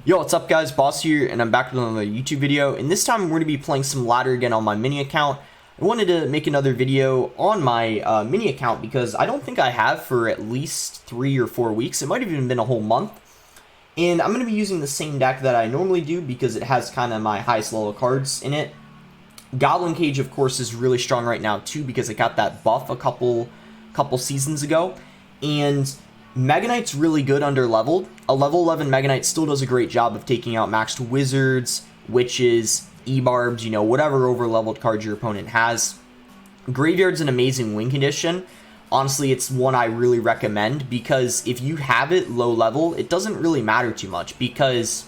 Yo, what's up guys, Boss here, and I'm back with another YouTube video, and this time we're going to be playing some ladder again on my mini account. I wanted to make another video on my mini account because I don't think I have for at least 3 or 4 weeks. It might have even been a whole month. And I'm going to be using the same deck that I normally do because it has kind of my highest level cards in it. Goblin Cage, of course, is really strong right now too because it got that buff a couple seasons ago. And Mega Knight's really good under leveled. A level 11 Mega Knight still does a great job of taking out maxed wizards, witches, E-barbs, you know, whatever over leveled cards your opponent has. Graveyard's an amazing win condition. Honestly, it's one I really recommend because if you have it low level, it doesn't really matter too much because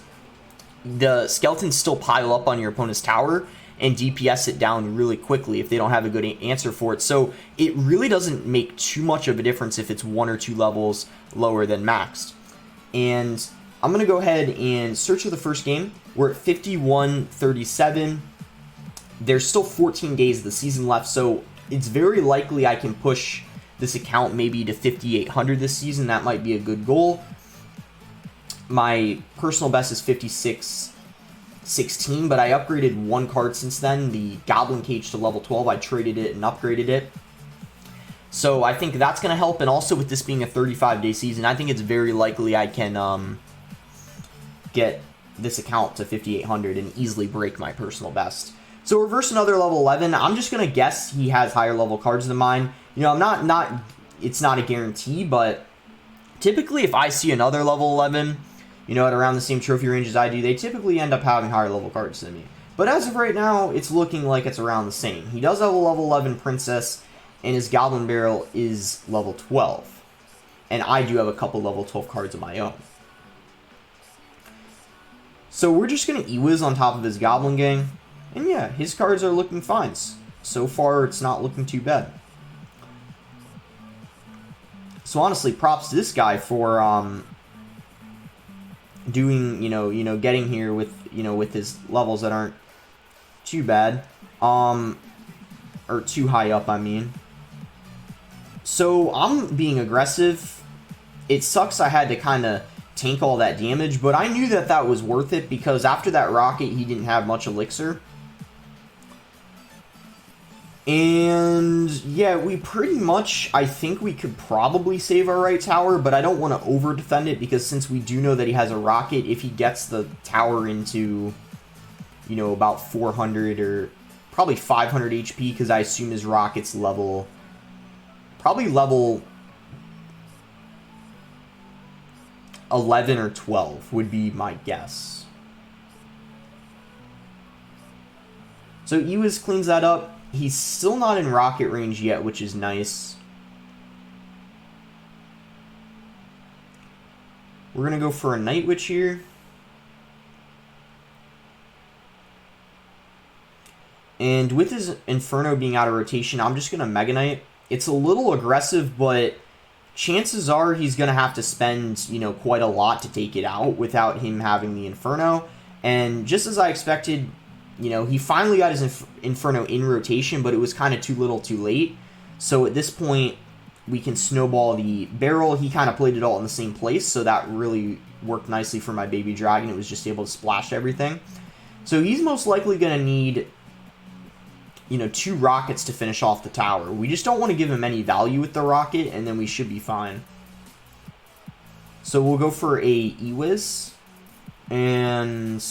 the skeletons still pile up on your opponent's tower and DPS it down really quickly if they don't have a good answer for it. So it really doesn't make too much of a difference if it's 1 or 2 levels lower than maxed. And I'm going to go ahead and search for the first game. We're at 51-37. There's still 14 days of the season left, so it's very likely I can push this account maybe to 5,800 this season. That might be a good goal. My personal best is 56-16, but I upgraded 1 card since then, the Goblin Cage to level 12. I traded it and upgraded it. So I think that's going to help, and also with this being a 35-day season, I think it's very likely I can get this account to 5,800 and easily break my personal best. So reverse another level 11. I'm just going to guess he has higher level cards than mine. You know, it's not a guarantee, but typically if I see another level 11, you know, at around the same trophy range as I do, they typically end up having higher level cards than me. But as of right now, it's looking like it's around the same. He does have a level 11 Princess, and his Goblin Barrel is level 12. And I do have a couple level 12 cards of my own. So we're just going to E-Wiz on top of his Goblin Gang. And yeah, his cards are looking fine. So far, it's not looking too bad. So honestly, props to this guy for doing, you know, getting here with, with his levels that aren't too bad, or too high up, I mean. So I'm being aggressive. It sucks I had to kind of tank all that damage, but I knew that that was worth it because after that rocket, he didn't have much elixir. And yeah, we pretty much, I think we could probably save our right tower, but I don't want to over defend it because since we do know that he has a rocket, if he gets the tower into, you know, about 400 or probably 500 HP, because I assume his rocket's level, probably level 11 or 12 would be my guess. So E-Wiz cleans that up. He's still not in rocket range yet, which is nice. We're going to go for a Night Witch here. And with his Inferno being out of rotation, I'm just going to Mega Knight. It's a little aggressive, but chances are he's going to have to spend, you know, quite a lot to take it out without him having the Inferno. And just as I expected, you know, he finally got his Inferno in rotation, but it was kind of too little too late. So at this point, we can snowball the barrel. He kind of played it all in the same place, so that really worked nicely for my baby dragon. It was just able to splash everything. So he's most likely going to need, you know, 2 rockets to finish off the tower. We just don't want to give him any value with the rocket, and then we should be fine. So we'll go for a E-Wiz. And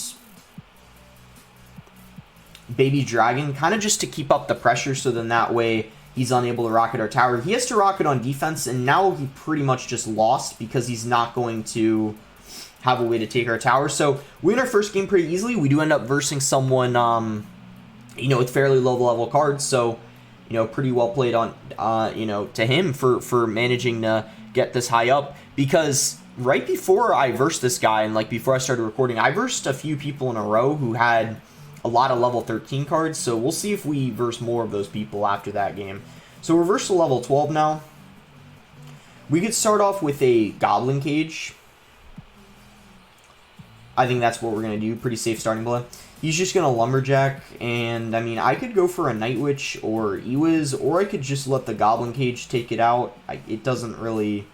baby dragon, kind of just to keep up the pressure, so then that way he's unable to rocket our tower. He has to rocket on defense, and now he pretty much just lost because he's not going to have a way to take our tower. So we win our first game pretty easily. We do end up versing someone, you know, with fairly low level cards, so, you know, pretty well played on, you know, to him for managing to get this high up, because right before I versed this guy, and like before I started recording, I versed a few people in a row who had a lot of level 13 cards, so we'll see if we verse more of those people after that game. So reverse to level 12 now. We could start off with a Goblin Cage. I think that's what we're going to do. Pretty safe starting blow. He's just going to Lumberjack, and I mean, I could go for a Night Witch or E-Wiz, or I could just let the Goblin Cage take it out. It doesn't really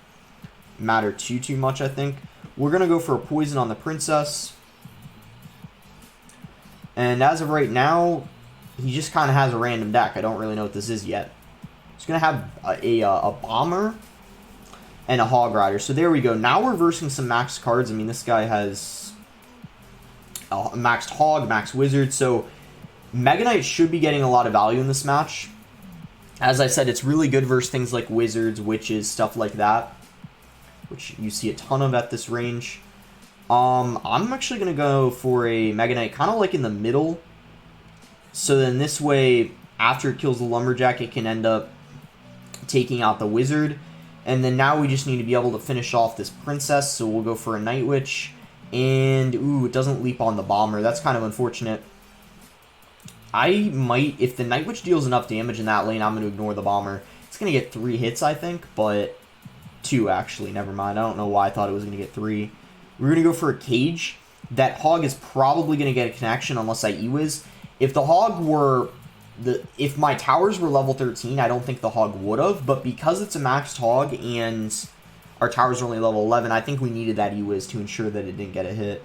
matter too much, I think. We're going to go for a Poison on the Princess. And as of right now, he just kind of has a random deck. I don't really know what this is yet. He's going to have a Bomber and a Hog Rider. So there we go. Now we're versing some maxed cards. I mean, this guy has a maxed Hog, maxed Wizard. So Mega Knight should be getting a lot of value in this match. As I said, it's really good versus things like Wizards, Witches, stuff like that, which you see a ton of at this range. I'm actually going to go for a Mega Knight kind of like in the middle. So then this way, after it kills the Lumberjack, it can end up taking out the Wizard. And then now we just need to be able to finish off this Princess. So we'll go for a Night Witch. And, ooh, it doesn't leap on the Bomber. That's kind of unfortunate. I might, if the Night Witch deals enough damage in that lane, I'm going to ignore the Bomber. It's going to get 3 hits, I think, but 2 actually. Never mind. I don't know why I thought it was going to get 3. We're going to go for a Cage. That Hog is probably going to get a connection unless I E-Wiz. If the Hog were, if my towers were level 13, I don't think the Hog would have, but because it's a maxed Hog and our towers are only level 11, I think we needed that E-Wiz to ensure that it didn't get a hit.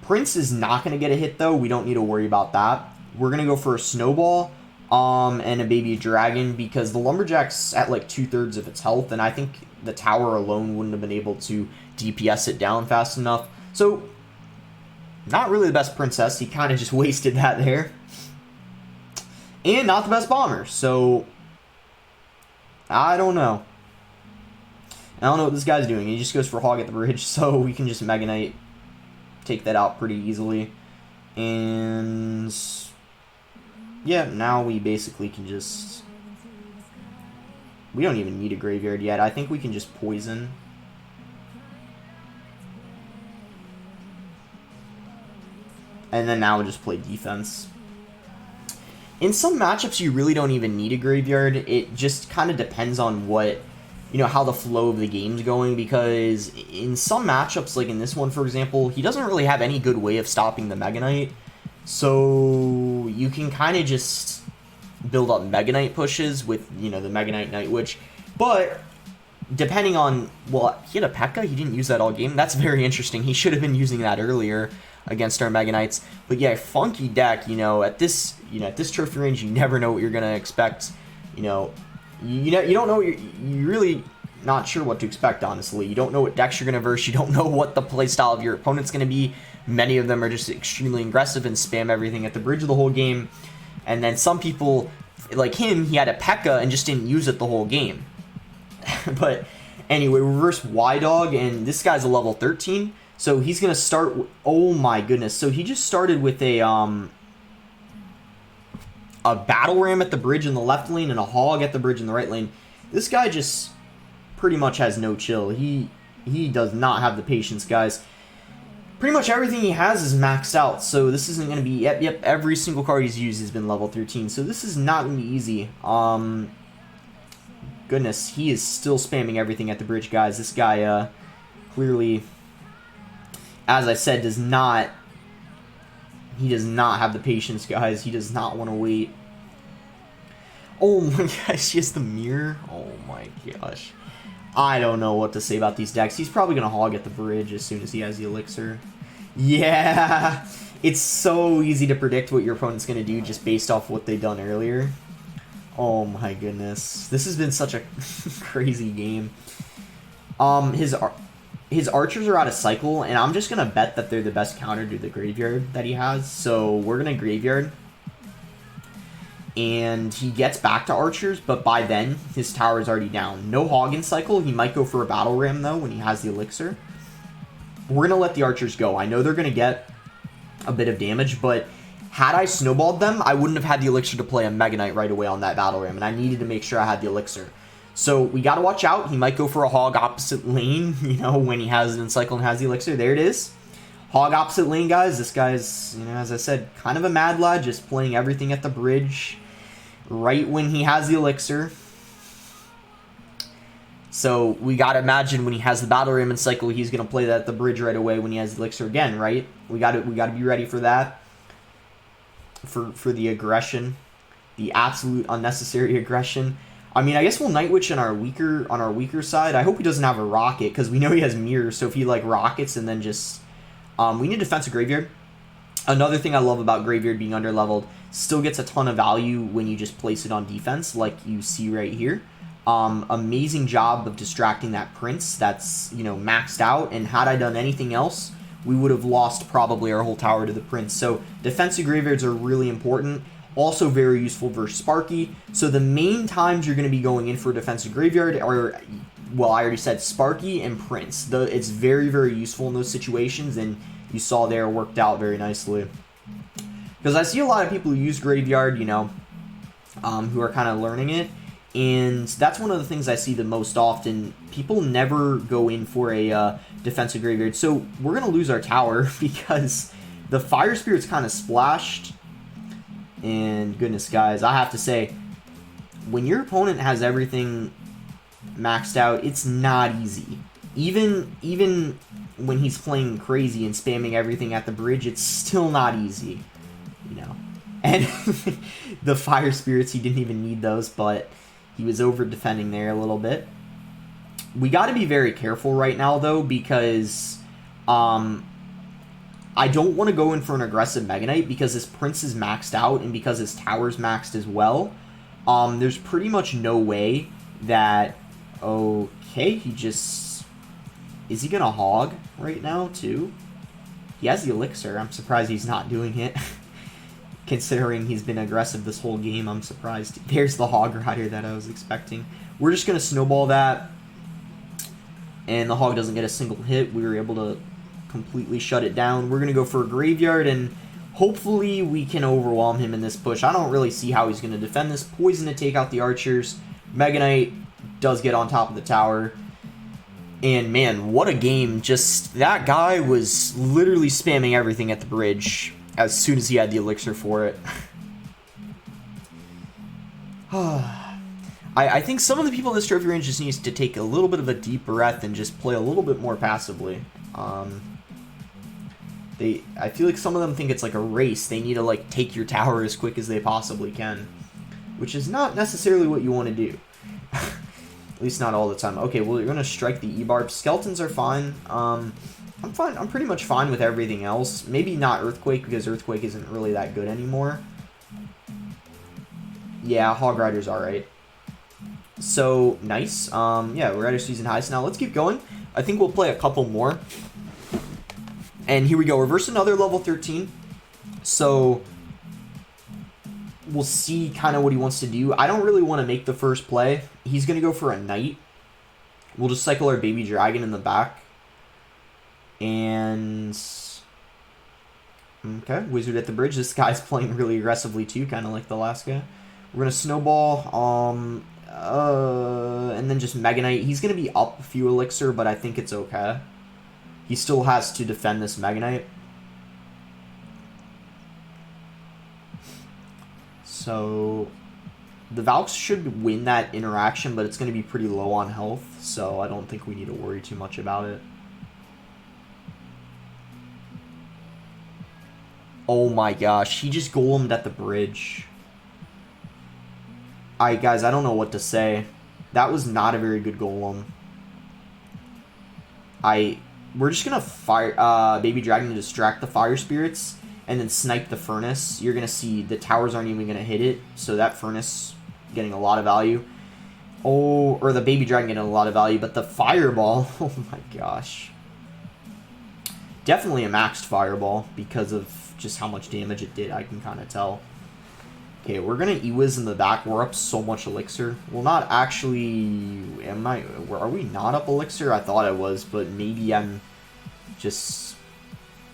Prince is not going to get a hit, though. We don't need to worry about that. We're going to go for a Snowball and a Baby Dragon because the Lumberjack's at like 2/3 of its health, and I think the tower alone wouldn't have been able to DPS it down fast enough. So, not really the best Princess. He kind of just wasted that there. And not the best Bomber. So, I don't know. I don't know what this guy's doing. He just goes for Hog at the bridge, so we can just Mega Knight take that out pretty easily. And yeah, now we basically can just, we don't even need a graveyard yet. I think we can just poison. And then now we'll just play defense. In some matchups, you really don't even need a graveyard. It just kind of depends on what, you know, how the flow of the game's going, because in some matchups, like in this one, for example, he doesn't really have any good way of stopping the Mega Knight. So you can kind of just build up Mega Knight pushes with, you know, the Mega Knight Night Witch. But depending on, well, he had a P.E.K.K.A. He didn't use that all game. That's very interesting. He should have been using that earlier against our Mega Knights. But yeah, funky deck, you know, at this trophy range, you never know what you're going to expect. You know, you don't know, you're really not sure what to expect, honestly. You don't know what decks you're going to verse. You don't know what the playstyle of your opponent's going to be. Many of them are just extremely aggressive and spam everything at the bridge of the whole game. And then some people, like him, he had a P.E.K.K.A. and just didn't use it the whole game. But anyway, reverse Y-Dog, and this guy's a level 13. So he's going to start, oh my goodness. So he just started with a Battle Ram at the bridge in the left lane and a Hog at the bridge in the right lane. This guy just pretty much has no chill. He does not have the patience, guys. Pretty much everything he has is maxed out. So this isn't going to be, yep, every single card he's used has been level 13. So this is not going to be easy. Goodness, he is still spamming everything at the bridge, guys. This guy clearly, as I said, does not have the patience, guys. He does not want to wait. Oh my gosh, he has the mirror. Oh my gosh. I don't know what to say about these decks. He's probably going to Hog at the bridge as soon as he has the elixir. Yeah, it's so easy to predict what your opponent's going to do just based off what they've done earlier. Oh my goodness. This has been such a crazy game. His archers are out of cycle, and I'm just going to bet that they're the best counter to the graveyard that he has. So we're going to graveyard. And he gets back to archers, but by then, his tower is already down. No Hog in cycle. He might go for a Battle Ram, though, when he has the elixir. We're going to let the archers go. I know they're going to get a bit of damage, but had I snowballed them, I wouldn't have had the elixir to play a Mega Knight right away on that Battle Ram, and I needed to make sure I had the elixir. So we got to watch out. He might go for a Hog opposite lane, you know, when he has it in cycle and has the elixir. There it is. Hog opposite lane, guys. This guy's, you know, as I said, kind of a mad lad, just playing everything at the bridge right when he has the elixir. So we gotta imagine when he has the Battle Ram in cycle, he's gonna play that at the bridge right away when he has the elixir again, right? We gotta be ready for that. For the aggression, the absolute unnecessary aggression. I mean, I guess we'll Night Witch on our weaker side. I hope he doesn't have a rocket because we know he has mirrors. So if he like rockets and then just we need defensive graveyard. Another thing I love about Graveyard being underleveled, still gets a ton of value when you just place it on defense, like you see right here. Amazing job of distracting that Prince that's, you know, maxed out, and had I done anything else, we would have lost probably our whole tower to the Prince. So defensive Graveyards are really important. Also very useful versus Sparky. So the main times you're going to be going in for a defensive Graveyard are, well, I already said Sparky and Prince. It's very, very useful in those situations, and you saw there worked out very nicely. Because I see a lot of people who use Graveyard, you know, who are kind of learning it. And that's one of the things I see the most often. People never go in for a defensive Graveyard. So we're going to lose our tower because the Fire Spirit's kind of splashed. And goodness, guys, I have to say, when your opponent has everything maxed out, it's not easy. Even when he's playing crazy and spamming everything at the bridge, it's still not easy, you know. And the Fire Spirits, he didn't even need those, but he was over defending there a little bit. We got to be very careful right now, though, because I don't want to go in for an aggressive Mega Knight because his Prince is maxed out, and because his tower's maxed as well. There's pretty much no way that... Okay, he just... Is he going to hog right now, too? He has the Elixir. I'm surprised he's not doing it. Considering he's been aggressive this whole game, I'm surprised. There's the Hog Rider that I was expecting. We're just going to snowball that. And the Hog doesn't get a single hit. We were able to completely shut it down. We're going to go for a Graveyard, and hopefully we can overwhelm him in this push. I don't really see how he's going to defend this. Poison to take out the archers. Mega Knight does get on top of the tower. And man, what a game. Just, that guy was literally spamming everything at the bridge as soon as he had the elixir for it. I think some of the people in this trophy range just needs to take a little bit of a deep breath and just play a little bit more passively. I feel like some of them think it's like a race. They need to like take your tower as quick as they possibly can, which is not necessarily what you want to do. At least not all the time. Okay, well, you're going to strike the E-Barb. Skeletons are fine. I'm fine. I'm pretty much fine with everything else. Maybe not Earthquake, because Earthquake isn't really that good anymore. Yeah, Hog Rider's alright. So, nice. Yeah, we're at our season highs now. Let's keep going. I think we'll play a couple more. And here we go. Reverse another level 13. So, we'll see kind of what he wants to do. I don't really want to make the first play. He's going to go for a Knight. We'll just cycle our Baby Dragon in the back. And... okay, Wizard at the bridge. This guy's playing really aggressively too, kind of like the last guy. We're going to Snowball. And then just Mega Knight. He's going to be up a few Elixir, but I think it's okay. He still has to defend this Mega Knight. So, the Valks should win that interaction, but it's going to be pretty low on health, so I don't think we need to worry too much about it. Oh my gosh, he just golemed at the bridge. Alright guys, I don't know what to say. That was not a very good golem. We're just going to fire Baby Dragon to distract the Fire Spirits, and then snipe the Furnace. You're going to see the towers aren't even going to hit it, so that Furnace getting a lot of value. Oh, or the Baby Dragon getting a lot of value, but the Fireball, oh my gosh. Definitely a maxed Fireball because of just how much damage it did, I can kind of tell. Okay, we're going to E-Wiz in the back. We're up so much Elixir. Well, not actually... are we not up Elixir? I thought I was, but maybe I'm just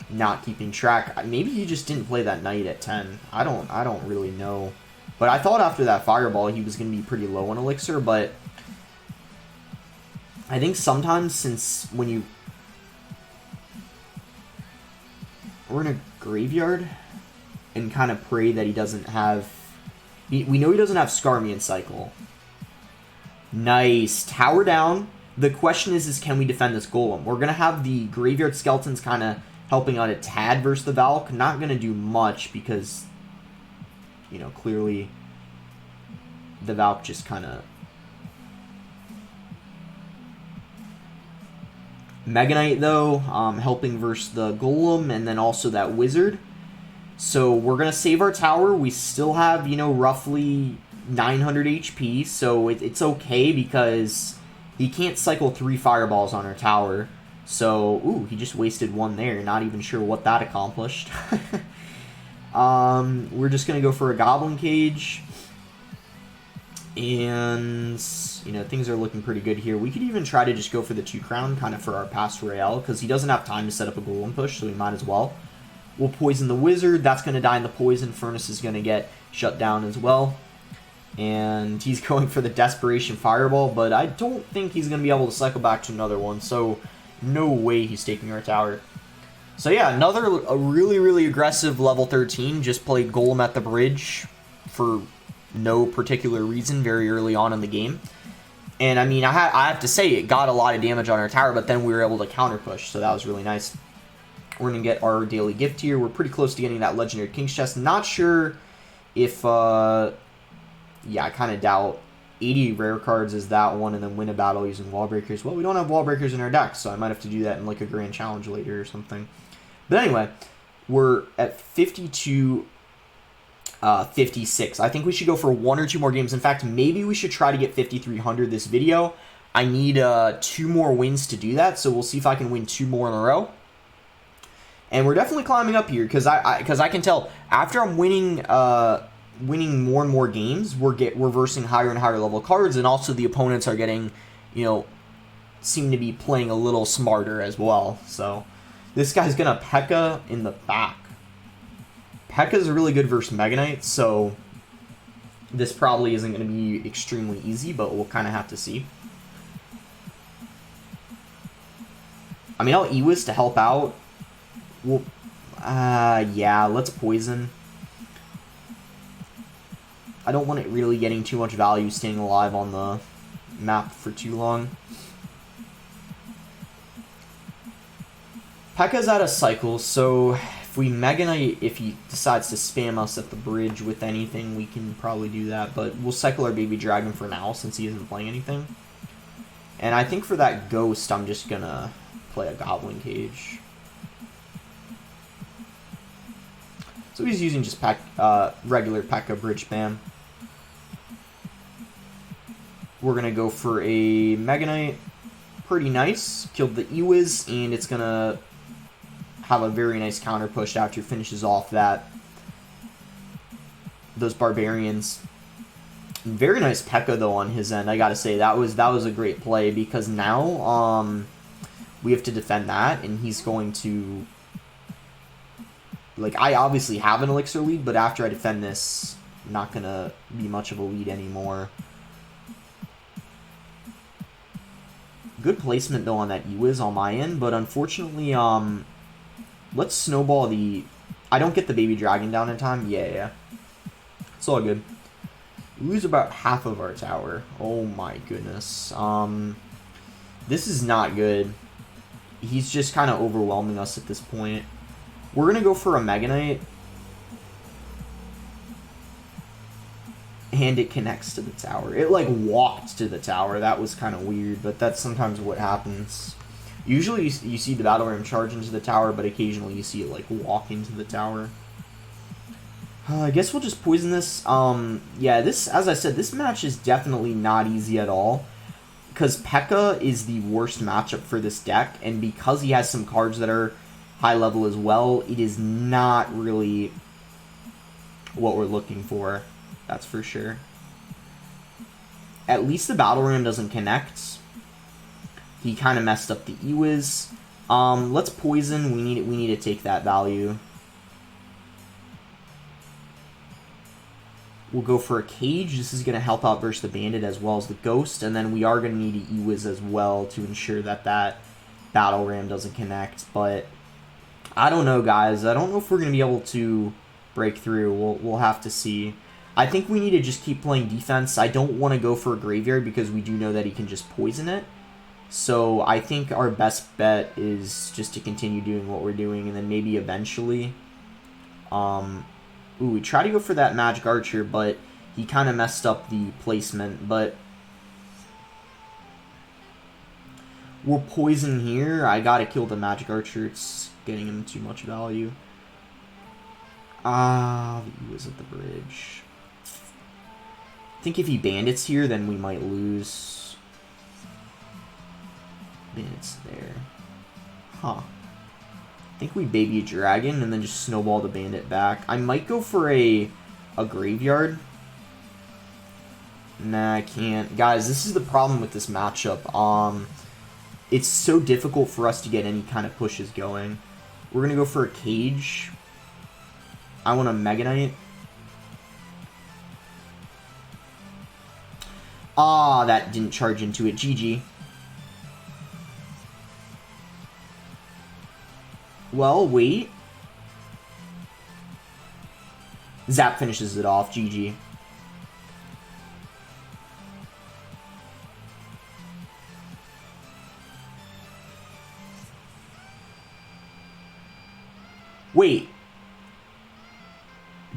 not keeping track. Maybe he just didn't play that Knight at 10. I don't really know. But I thought after that Fireball he was going to be pretty low on Elixir, but I think sometimes since when you... we're in a Graveyard and kind of pray that he doesn't have... we know he doesn't have Skarmian Cycle. Nice. Tower down. The question is can we defend this Golem? We're going to have the Graveyard Skeletons kind of helping out a tad versus the Valk. Not going to do much because, you know, clearly the Valk just kind of... Mega Knight, though, helping versus the Golem, and then also that Wizard. So we're going to save our tower. We still have, you know, roughly 900 HP, so it's okay because he can't cycle 3 fireballs on our tower. So, ooh, he just wasted 1 there. Not even sure what that accomplished. We're just going to go for a Goblin Cage. And, you know, things are looking pretty good here. We could even try to just go for the 2 crown, kind of for our past Royale, because he doesn't have time to set up a Golem push, so we might as well. We'll poison the Wizard. That's going to die in the poison. Furnace is going to get shut down as well. And he's going for the Desperation Fireball, but I don't think he's going to be able to cycle back to another one, so no way he's taking our tower. So yeah, a really, really aggressive level 13. Just played Golem at the bridge for no particular reason very early on in the game. And I mean, I have to say, it got a lot of damage on our tower, but then we were able to counter push, so that was really nice. We're going to get our daily gift here. We're pretty close to getting that Legendary King's Chest. Not sure if, yeah, I kind of doubt 80 rare cards is that one, and then win a battle using Wall Breakers. Well, we don't have Wall Breakers in our deck, so I might have to do that in like a Grand Challenge later or something. But anyway, we're at 52, 56. I think we should go for 1 or 2 more games. In fact, maybe we should try to get 5,300 this video. I need 2 more wins to do that, so we'll see if I can win 2 more in a row. And we're definitely climbing up here, because I can tell after I'm winning winning more and more games, we're versing higher and higher level cards, and also the opponents are getting, you know, seem to be playing a little smarter as well. So this guy's gonna P.E.K.K.A in the back. P.E.K.K.A is really good versus Mega Knight, so this probably isn't going to be extremely easy, but we'll kind of have to see. I mean, I'll Ewiz to help out. Well, yeah, let's poison. I don't want it really getting too much value staying alive on the map for too long. P.E.K.K.A's out of cycle, so if we Mega Knight, if he decides to spam us at the bridge with anything, we can probably do that, but we'll cycle our Baby Dragon for now since he isn't playing anything. And I think for that Ghost, I'm just gonna play a Goblin Cage. So he's using just regular P.E.K.K.A bridge spam. We're gonna go for a Mega Knight. Pretty nice. Killed the Ewiz, and it's gonna have a very nice counter push after it finishes off those Barbarians. Very nice P.E.K.K.A though on his end. I gotta say that was a great play, because now we have to defend that, and he's going to, like, I obviously have an elixir lead, but after I defend this, not gonna be much of a lead anymore. Good placement though on that Ewiz on my end, but unfortunately, let's snowball the... I don't get the Baby Dragon down in time. Yeah. It's all good. We lose about half of our tower. Oh my goodness. This is not good. He's just kind of overwhelming us at this point. We're going to go for a Mega Knight. And it connects to the tower. It, like, walked to the tower. That was kind of weird, but that's sometimes what happens. Usually you see the Battle Ram charge into the tower, but occasionally you see it, like, walk into the tower. I guess we'll just poison this. Yeah, this, as I said, this match is definitely not easy at all. Because P.E.K.K.A is the worst matchup for this deck, and because he has some cards that are high level as well, it is not really what we're looking for. That's for sure. At least the Battle Ram doesn't connect. He kind of messed up the Ewiz. Let's poison. We need to take that value. We'll go for a Cage. This is going to help out versus the Bandit as well as the Ghost. And then we are going to need an Ewiz as well to ensure that that Battle Ram doesn't connect. But I don't know, guys. I don't know if we're going to be able to break through. We'll have to see. I think we need to just keep playing defense. I don't want to go for a Graveyard because we do know that he can just poison it. So I think our best bet is just to continue doing what we're doing, and then maybe eventually... Ooh, we try to go for that Magic Archer, but he kind of messed up the placement. But we'll poison here. I gotta kill the Magic Archer. It's getting him too much value. He was at the bridge. I think if he bandits here, then we might lose. Bandits there. Huh. I think we baby a dragon and then just snowball the bandit back. I might go for a graveyard. Nah, I can't. Guys, this is the problem with this matchup. It's so difficult for us to get any kind of pushes going. We're going to go for a cage. I want a Mega Knight. Ah, that didn't charge into it. GG. Well, wait. Zap finishes it off. GG. Wait.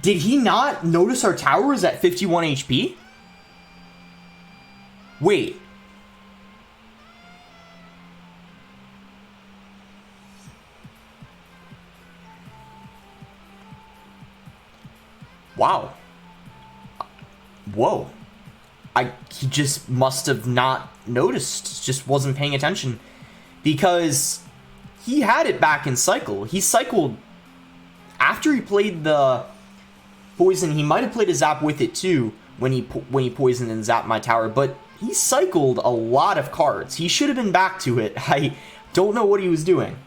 Did he not notice our tower was at 51 HP? Wait. Wow. Whoa. He just must have not noticed. Just wasn't paying attention. Because he had it back in cycle. He cycled after he played the poison. He might have played a zap with it too when he poisoned and zapped my tower. But he cycled a lot of cards. He should have been back to it. I don't know what he was doing.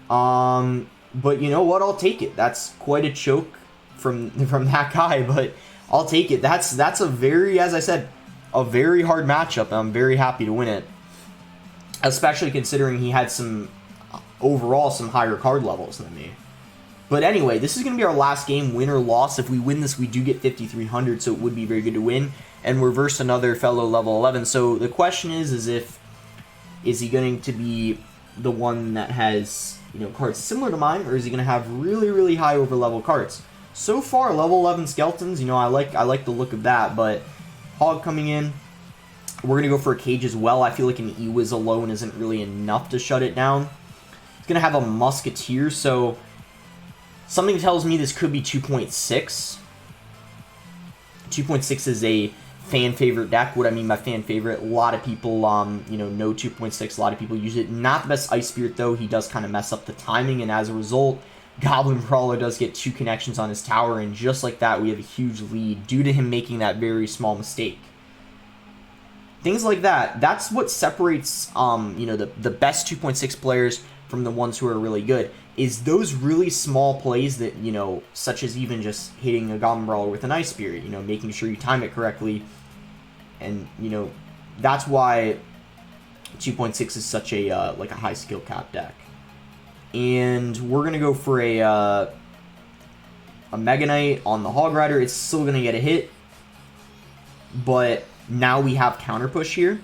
But you know what? I'll take it. That's quite a choke from that guy, but I'll take it. That's a very, as I said, a very hard matchup. I'm very happy to win it, especially considering he had some overall some higher card levels than me. But anyway, this is going to be our last game, win or loss. If we win this, we do get 5,300, so it would be very good to win and reverse another fellow level 11. So the question is he going to be the one that has, you know, cards similar to mine, or is he going to have really, really high over level cards? So far, level 11 skeletons, you know, I like the look of that, but Hog coming in. We're going to go for a cage as well. I feel like an E-Wiz alone isn't really enough to shut it down. He's going to have a Musketeer, so something tells me this could be 2.6. 2.6 is a fan favorite deck. What I mean by fan favorite, a lot of people, you know 2.6. A lot of people use it. Not the best Ice Spirit, though. He does kind of mess up the timing, and as a result, Goblin Brawler does get 2 connections on his tower, and just like that, we have a huge lead due to him making that very small mistake. Things like that, that's what separates, you know, the best 2.6 players from the ones who are really good, is those really small plays that, you know, such as even just hitting a Goblin Brawler with an Ice Spirit, you know, making sure you time it correctly, and, you know, that's why 2.6 is such a, like a high skill cap deck. And we're going to go for a Mega Knight on the Hog Rider. It's still going to get a hit, but now we have counter push here.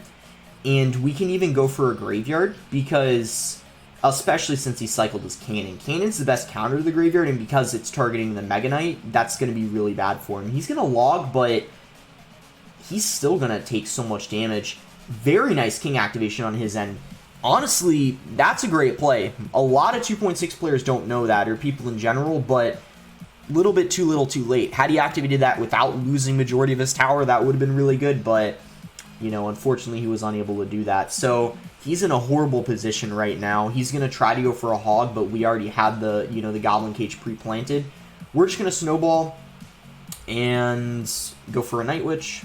And we can even go for a Graveyard, because, especially since he cycled his Cannon. Cannon's the best counter to the Graveyard, and because it's targeting the Mega Knight, that's going to be really bad for him. He's going to log, but he's still going to take so much damage. Very nice King activation on his end. Honestly, that's a great play. A lot of 2.6 players don't know that, or people in general, but a little bit too little too late. Had he activated that without losing majority of his tower, that would have been really good, but, you know, unfortunately he was unable to do that. So he's in a horrible position right now. He's going to try to go for a Hog, but we already had the, you know, the Goblin Cage pre-planted. We're just going to snowball and go for a Night Witch.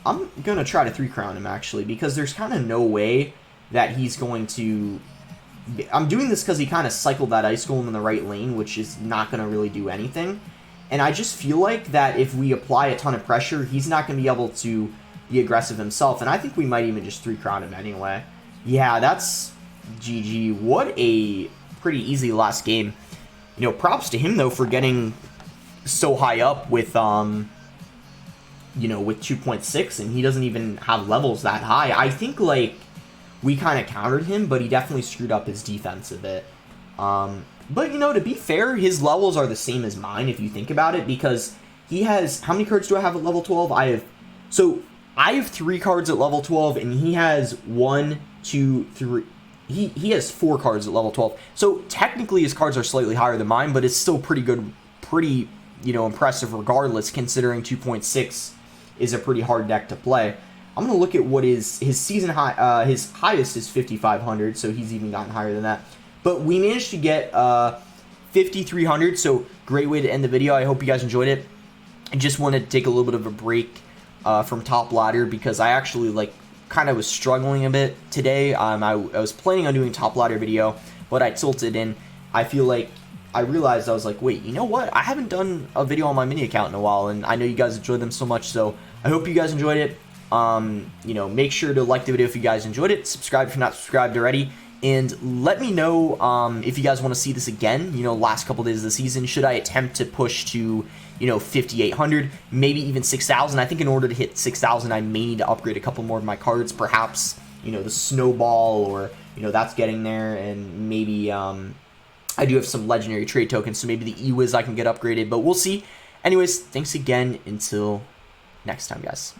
I'm going to try to 3-crown him, actually, because there's kind of no way that he's going to... I'm doing this because he kind of cycled that Ice Golem in the right lane, which is not going to really do anything. And I just feel like that if we apply a ton of pressure, he's not going to be able to be aggressive himself. And I think we might even just 3-crown him anyway. Yeah, that's GG. What a pretty easy last game. You know, props to him, though, for getting so high up with... you know, with 2.6, and he doesn't even have levels that high. I think, like, we kind of countered him, but he definitely screwed up his defense a bit. But, you know, to be fair, his levels are the same as mine, if you think about it, because he has... How many cards do I have at level 12? I have 3 cards at level 12, and he has 1, 2, 3... he has 4 cards at level 12. So technically his cards are slightly higher than mine, but it's still pretty good, pretty, impressive regardless, considering 2.6 is a pretty hard deck to play. I'm going to look at what is his season high. His highest is 5,500, so he's even gotten higher than that. But we managed to get 5,300, so great way to end the video. I hope you guys enjoyed it. I just wanted to take a little bit of a break from top ladder because I actually kind of was struggling a bit today. I was planning on doing top ladder video, but I tilted and I feel like I realized I was like, wait, you know what? I haven't done a video on my mini account in a while, and I know you guys enjoyed them so much, so I hope you guys enjoyed it. Make sure to like the video if you guys enjoyed it, subscribe if you're not subscribed already, and let me know if you guys want to see this again, last couple days of the season. Should I attempt to push to, 5,800, maybe even 6,000? I think in order to hit 6,000, I may need to upgrade a couple more of my cards, perhaps, the snowball, or, that's getting there, and maybe, I do have some legendary trade tokens, so maybe the E-Wiz I can get upgraded, but we'll see. Anyways, thanks again. Until next time, guys.